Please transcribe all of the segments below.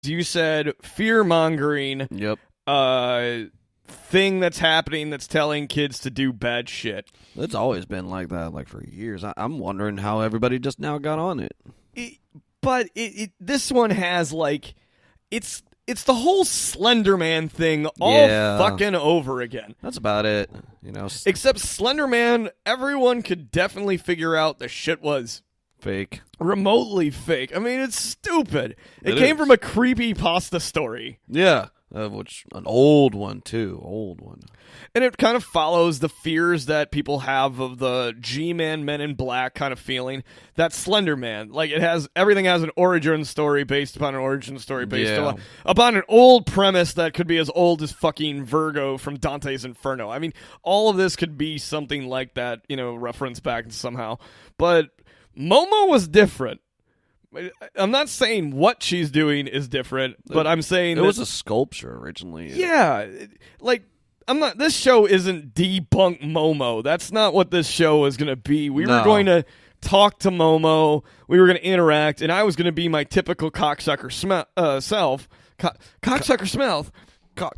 You said fear-mongering Yep. thing that's happening that's telling kids to do bad shit. It's always been like that, like for years. I'm wondering how everybody just now got on it. But this one has like it's the whole Slender Man thing all fucking over again. That's about it. Except Slender Man, everyone could definitely figure out the shit was fake. Remotely fake. I mean, it's stupid. It came from a creepypasta story. Yeah. Which an old one too. Old one. And it kind of follows the fears that people have of the G-Man Men in Black kind of feeling. That Slender Man. Like, everything has an origin story based upon an origin story based upon an old premise that could be as old as fucking Virgo from Dante's Inferno. I mean, all of this could be something like that, reference back somehow. But Momo was different. I'm not saying what she's doing is different, but I'm saying it was a sculpture originally. Yeah, this show isn't debunk Momo. That's not what this show is going to be. We were going to talk to Momo. We were going to interact, and I was going to be my typical cocksucker self. Cocksucker Smelf.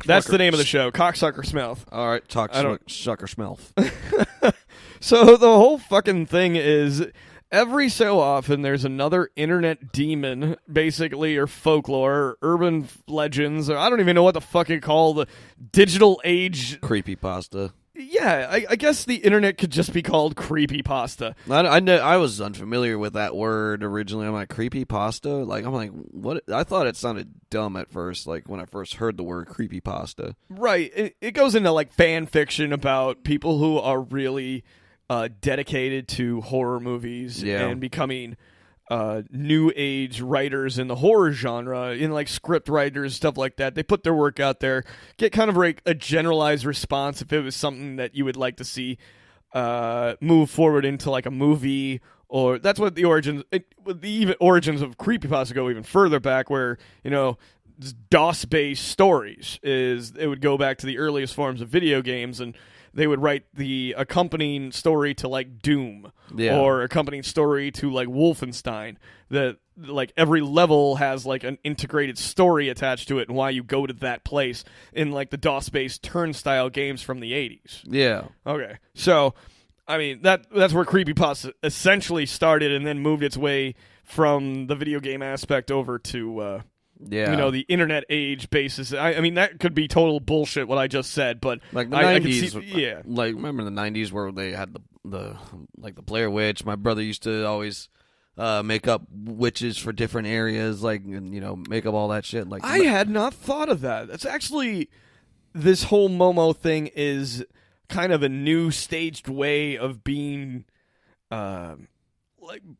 That's the name of the show, Cocksucker Smelf. All right, Sucker Smelf. So the whole fucking thing is, every so often, there's another internet demon, basically, or folklore, or urban legends, or I don't even know what the fuck you call the digital age. Creepypasta. Yeah, I guess the internet could just be called creepypasta. I was unfamiliar with that word originally. I'm like, creepypasta? I'm like, what? I thought it sounded dumb at first, like when I first heard the word creepypasta. Right. It goes into, like, fan fiction about people who are really dedicated to horror movies and becoming new age writers in the horror genre, in like script writers, stuff like that. They put their work out there, get kind of like a generalized response if it was something that you would like to see move forward into like a movie. Or that's what the origins of creepypasta go even further back, where DOS-based stories it would go back to the earliest forms of video games, and they would write the accompanying story to like Doom or accompanying story to like Wolfenstein. That like every level has like an integrated story attached to it, and why you go to that place in like the DOS-based turnstile games from the 80s. Yeah. Okay. So, I mean, that's where creepypasta essentially started, and then moved its way from the video game aspect over to the internet age basis. I mean, that could be total bullshit what I just said, but like the 90s, like remember the 90s where they had the Blair Witch. My brother used to always make up witches for different areas, make up all that shit. Like, I had not thought of that. That's actually, this whole Momo thing is kind of a new staged way of being kind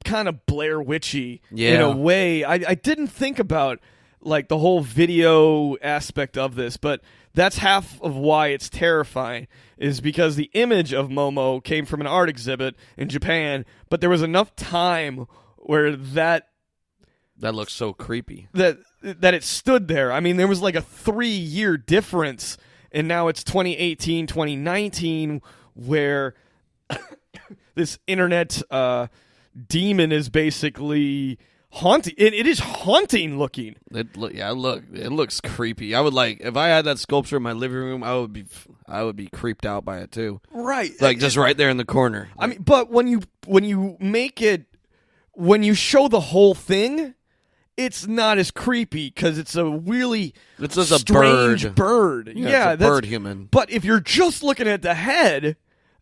of Blair Witchy in a way. I didn't think about like the whole video aspect of this, but that's half of why it's terrifying, is because the image of Momo came from an art exhibit in Japan, but there was enough time where that looks so creepy that it stood there. I mean, there was like a 3-year difference, and now it's 2018, 2019, where this internet demon is basically haunting. It is haunting looking. It looks creepy. I would if I had that sculpture in my living room, I would be creeped out by it too. Right. Like just right there in the corner. I mean, but when you make it, when you show the whole thing, it's not as creepy because it's a really strange bird. Yeah, it's a bird human. But if you're just looking at the head,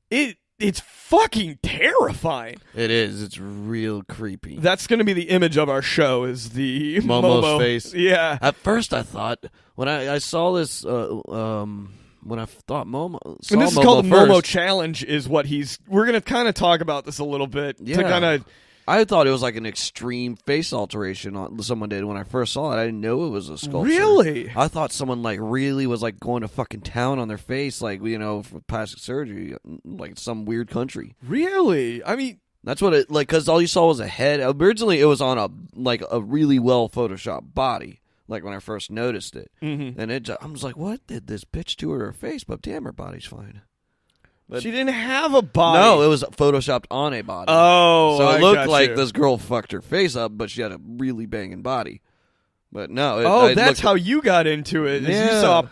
it's fucking terrifying. It is. It's real creepy. That's going to be the image of our show, is the Momo's face. Yeah. At first I thought, when I saw this, when I thought Momo... And this is called the Momo Challenge, is what we're going to kind of talk about this a little bit. Yeah. To kind of... I thought it was like an extreme face alteration someone did when I first saw it. I didn't know it was a sculpture. Really? I thought someone really was going to fucking town on their face, for plastic surgery, like some weird country. Really? I mean, that's what it because all you saw was a head. Originally, it was on a really well photoshopped body. Like when I first noticed it, and I was like, "What did this bitch do to her face?" But damn, her body's fine. But she didn't have a body. No, it was photoshopped on a body. Oh, so it looked like this girl fucked her face up, but she had a really banging body. But no. That's how you got into it. Yeah. You saw.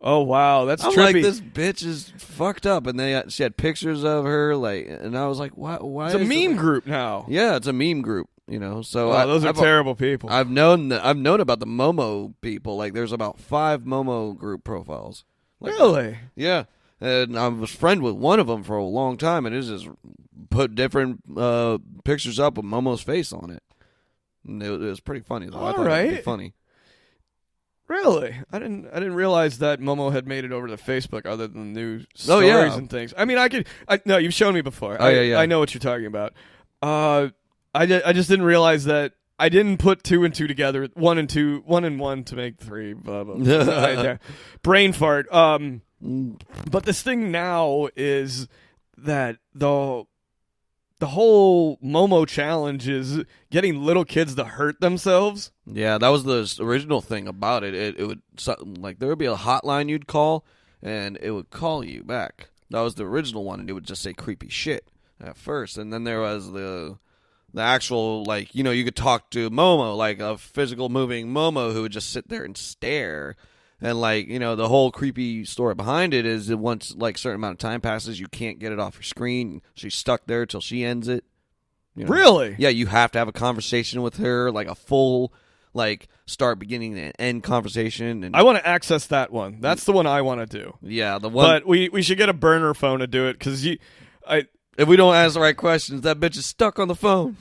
Oh wow, that's I'm trippy. like, this bitch is fucked up, and she had pictures of her, and I was like, why? It's a meme group now. Yeah, it's a meme group. So those are terrible people. I've known about the MOMO people. Like, there's about 5 MOMO group profiles. Really? Yeah, and I was friend with one of them for a long time, and it just put different pictures up with Momo's face on it. And it was pretty funny though. I thought it'd be funny. Really? I didn't realize that Momo had made it over to Facebook other than new stories and things. I mean, no, you've shown me before. I know what you're talking about. I just didn't realize that I didn't put 2 and 2 together, 1 and 1 to make 3, blah, blah, blah. Brain fart. But this thing now is that the whole Momo challenge is getting little kids to hurt themselves. Yeah, that was the original thing about it. It would, like, there would be a hotline you'd call, and it would call you back. That was the original one, and it would just say creepy shit at first. And then there was the actual, like, you could talk to Momo, like a physical moving Momo who would just sit there and stare. And, like, the whole creepy story behind it is that once, like, a certain amount of time passes, you can't get it off your screen. She's stuck there till she ends it. Really? Yeah, you have to have a conversation with her, like a full, like, start, beginning, and end conversation. And I want to access that one. That's the one I want to do. Yeah, the one. But we should get a burner phone to do it, because if we don't ask the right questions, that bitch is stuck on the phone.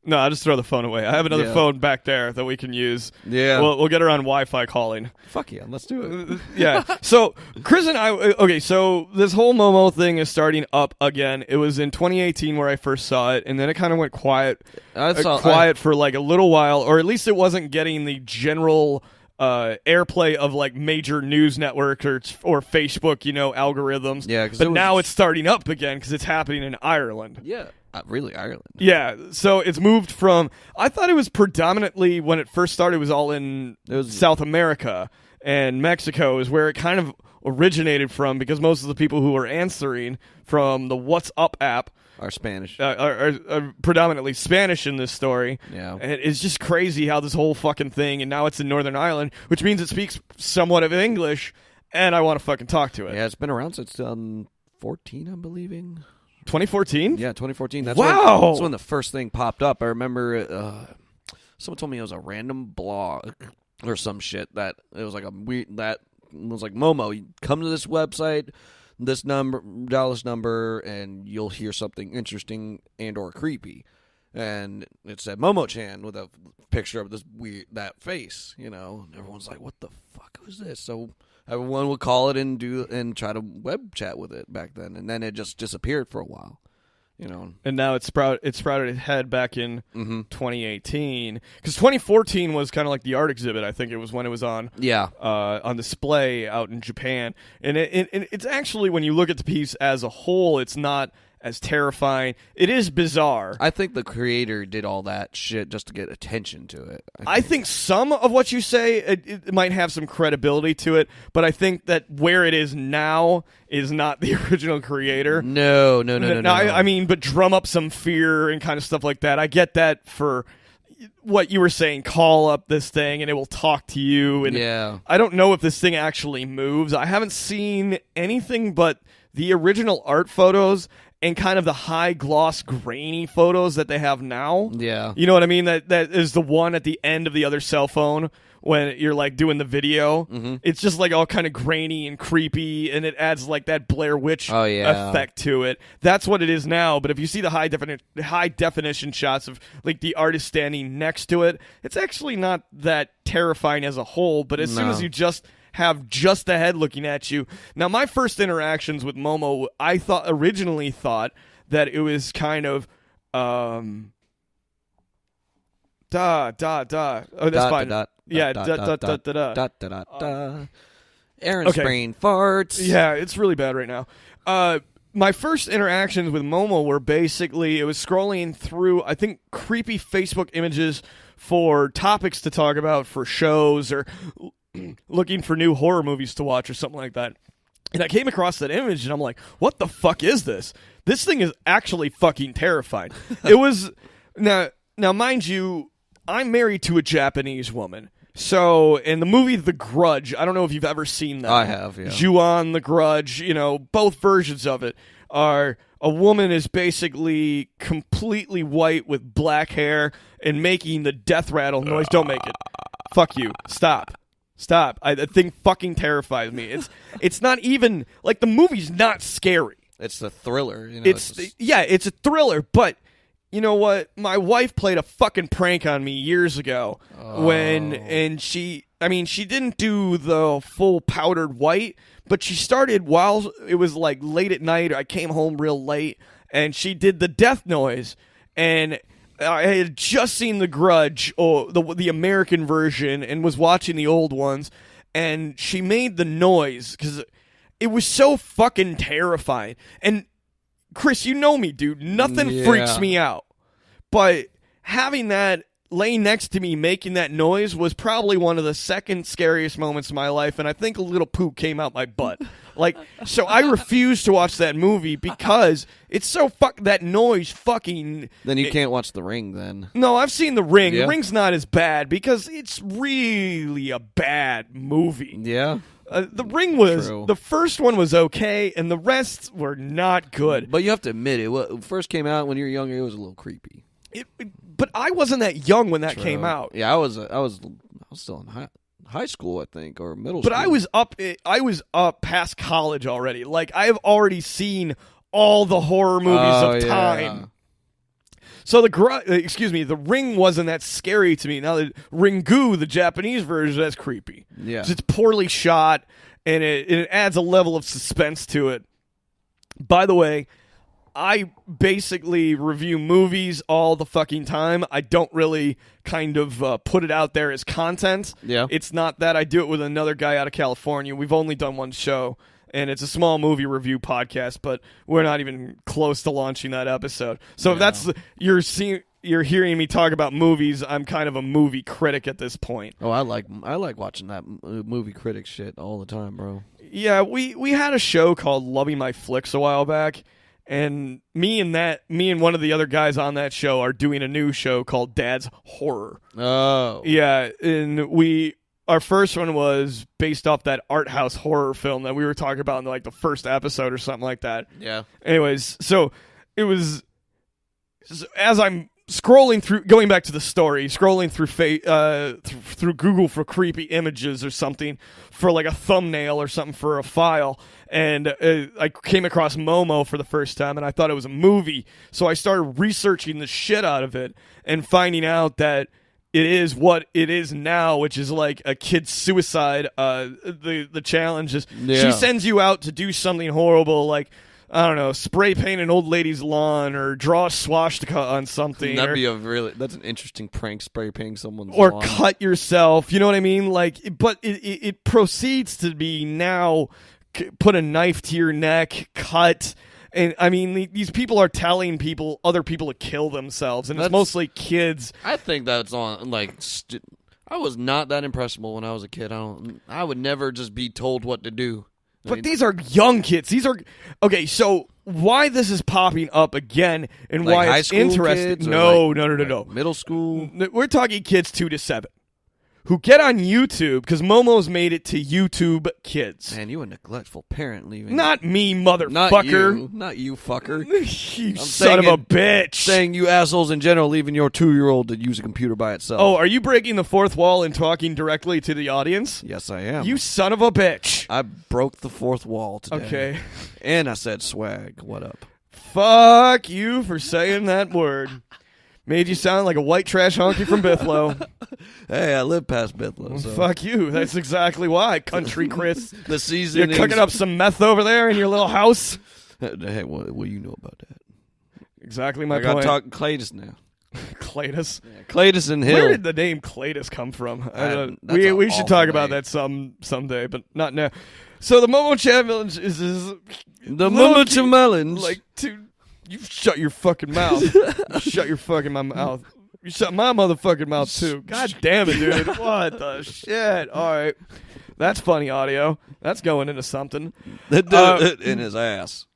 No, I'll just throw the phone away. I have another phone back there that we can use. Yeah. We'll get her on Wi-Fi calling. Fuck yeah, let's do it. Yeah. So, Chris and I... Okay, so this whole Momo thing is starting up again. It was in 2018 where I first saw it, and then it kind of went quiet for like a little while, or at least it wasn't getting the general airplay of like major news networks or Facebook, algorithms. Yeah, but now it's starting up again because it's happening in Ireland. Yeah. Really, Ireland. Yeah, so it's moved from... I thought it was predominantly, when it first started, it was all in South America, and Mexico is where it kind of originated from, because most of the people who are answering from the What's Up app are Spanish. Are predominantly Spanish in this story. Yeah. And it's just crazy how this whole fucking thing, and now it's in Northern Ireland, which means it speaks somewhat of English, and I want to fucking talk to it. Yeah, it's been around since 2014, I'm believing. 2014? Yeah, 2014. That's when the first thing popped up. I remember someone told me it was a random blog or some shit that it was like that was like, Momo, you come to this website, this Dallas number, and you'll hear something interesting and or creepy. And it said Momo-chan with a picture of that face, And everyone's like, what the fuck was this? So everyone would call it and try to web chat with it back then, and then it just disappeared for a while, And now it's sprouted its head back in 2018, because 2014 was kind of like the art exhibit. I think it was when it was on display out in Japan, and it's actually, when you look at the piece as a whole, it's not as terrifying. It is bizarre. I think the creator did all that shit just to get attention to it. I think some of what you say, it might have some credibility to it, but I think that where it is now is not the original creator. No. I mean, but drum up some fear and kind of stuff like that. I get that for what you were saying, call up this thing and it will talk to you. And yeah. I don't know if this thing actually moves. I haven't seen anything but the original art photos and kind of the high gloss grainy photos that they have now. Yeah. You know what I mean? That is the one at the end of the other cell phone when you're like doing the video. Mm-hmm. It's just like all kind of grainy and creepy, and it adds like that Blair Witch effect to it. That's what it is now. But if you see the high definition shots of like the artist standing next to it, it's actually not that terrifying as a whole. But as soon as you just have just the head looking at you. Now, my first interactions with Momo, I originally thought that it was kind of Oh, that's fine. Aaron's brain farts. Yeah, it's really bad right now. My first interactions with Momo were basically, it was scrolling through, I think, creepy Facebook images for topics to talk about for shows, or looking for new horror movies to watch or something like that. And I came across that image and I'm like, what the fuck is this? This thing is actually fucking terrifying. It was now mind you, I'm married to a Japanese woman. So, in the movie The Grudge, I don't know if you've ever seen that. I have, yeah. Ju-on, The Grudge, both versions of it are a woman is basically completely white with black hair and making the death rattle noise. Don't make it. Fuck you. Stop. The thing fucking terrifies me. It's not even, like, the movie's not scary. It's the thriller. It's a thriller, but you know what? My wife played a fucking prank on me years ago and she didn't do the full powdered white, but she started while it was like late at night. I came home real late and she did the death noise, and I had just seen The Grudge, or the American version, and was watching the old ones, and she made the noise because it was so fucking terrifying. And Chris, you know me, dude. Nothing freaks me out. But having that laying next to me making that noise was probably one of the second scariest moments of my life, and I think a little poop came out my butt. So I refuse to watch that movie because it's so that noise fucking... Then you can't watch The Ring, then. No, I've seen The Ring. Yeah. The Ring's not as bad because it's really a bad movie. Yeah. The Ring was... True. The first one was okay, and the rest were not good. But you have to admit it. When it first came out when you were younger, it was a little creepy. But I wasn't that young when that came out. Yeah, I was still in high school, I think, or middle school. But I was up past college already. Like, I've already seen all the horror movies of time. So The Ring wasn't that scary to me. Now the Ringu, the Japanese version, that's creepy. Yeah, 'cause it's poorly shot and it adds a level of suspense to it. By the way, I basically review movies all the fucking time. I don't really kind of put it out there as content. Yeah. It's not that. I do it with another guy out of California. We've only done one show, and it's a small movie review podcast, but we're not even close to launching that episode. So if that's you're hearing me talk about movies, I'm kind of a movie critic at this point. Oh, I like watching that movie critic shit all the time, bro. Yeah, we had a show called Loving My Flicks a while back. And me and one of the other guys on that show are doing a new show called Dad's Horror. Oh. Yeah, and our first one was based off that art house horror film that we were talking about in like the first episode or something like that. Yeah. Anyways, so it was as I'm scrolling through, going back to the story, scrolling through Google for creepy images or something for like a thumbnail or something for a file, and I came across MOMO for the first time, and I thought it was a movie, so I started researching the shit out of it and finding out that it is what it is now, which is like a kid's suicide. The challenge is she sends you out to do something horrible, like, I don't know, spray paint an old lady's lawn or draw a swastika on something. That's an interesting prank, spray painting someone's lawn. Or lawn. Cut yourself, you know what I mean? Like, but it proceeds to be now put a knife to your neck, cut. And I mean, these people are telling other people to kill themselves, and it's mostly kids. I think that's on like. I was not that impressionable when I was a kid. I would never just be told what to do. But these are young kids. These are okay. So why this is popping up again, and like why high it's school interesting? Kids No. Middle school. We're talking kids 2 to 7 who get on YouTube, because Momo's made it to YouTube Kids. Man, you a neglectful parent leaving. Not me, motherfucker. Not you, fucker. You son of a bitch. Saying you assholes in general leaving your 2-year-old to use a computer by itself. Oh, are you breaking the fourth wall and talking directly to the audience? Yes, I am. You son of a bitch. I broke the fourth wall today. Okay. And I said swag. What up? Fuck you for saying that word. Made you sound like a white trash honky from Bithlow. Hey, I live past Bithlow. So. Fuck you. That's exactly why, country Chris. The season. You're cooking up some meth over there in your little house? Hey, what do you know about that? Exactly my point. I got point. to talk Cletus now. Cletus? Yeah, Cletus and Hill. Where did the name Cletus come from? We should talk about that someday, but not now. So the Momo Challenge is the Momo Challenge. Like, you shut your fucking mouth. You shut your fucking mouth. You shut my motherfucking mouth, too. God damn it, dude. What the shit? All right. That's funny audio. That's going into something. In his ass.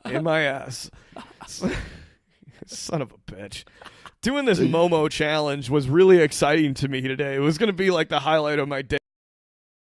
In my ass. Son of a bitch. doing this MOMO challenge was really exciting to me today. It was going to be like the highlight of my day.